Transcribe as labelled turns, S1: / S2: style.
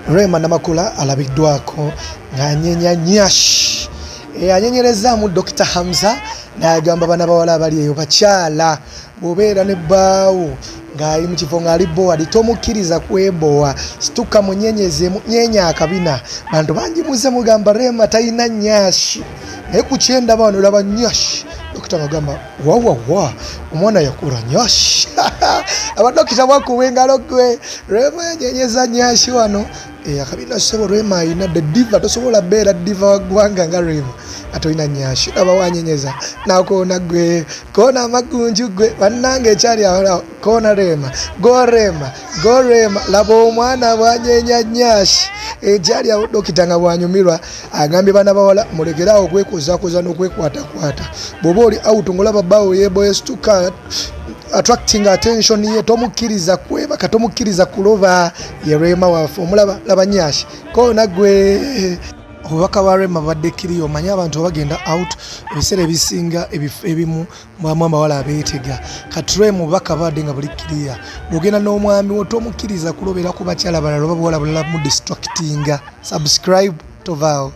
S1: Rema Namakula alabiddwako ng'anyenya nyash anyenyerezaamu Dr. Hamza n'agamba bana bawala abali eyo bakyala bw'obeera ne bbaawo ng'ali mu kifo ng'ali bowa tomukkiriza kwebowa situka munyenyeze nyenya akabina bantu bangi muze mugamba Rema talina nyashi naye ku kyenda bano olaba nyashi Dr. agamba wawawa omwana yakula nyashi abadokita bakuwengalo gwe Rema yanyenyeza nyashi wano akabina sebo Rema ina the diva tosobola beera diva wagwanga nga Rema atoina nyashi aba wanyenyeza nakona gwe kona amagunju gwe bannange ekyali awo kona Rema go Rema labo omwana bwanyenya nyashi ekyali awo dokita nga bwanyumirwa agambye bana bawala mulekerawo okwekuzakuza n'okwekwatakwata bw'oba oli out ngolaba bawo yeboye stuka attracting attention ye tomukkiriza kwebaka tomukkiriza kuloba ye Rema wafe omulaba laba nyashi kona gwe obubaka bwa Rema badde kiriyo omanyi abantu bagenda out ebiseera ebisinga ebimu mwamu abawala abeetega kati Rema obubaka badde nga buli kiriya bw'ogenda n'omwami wo tomukkiriza kulobera ku bakyala balala oba buwala bulala mu distractinga. Subscribe to Val.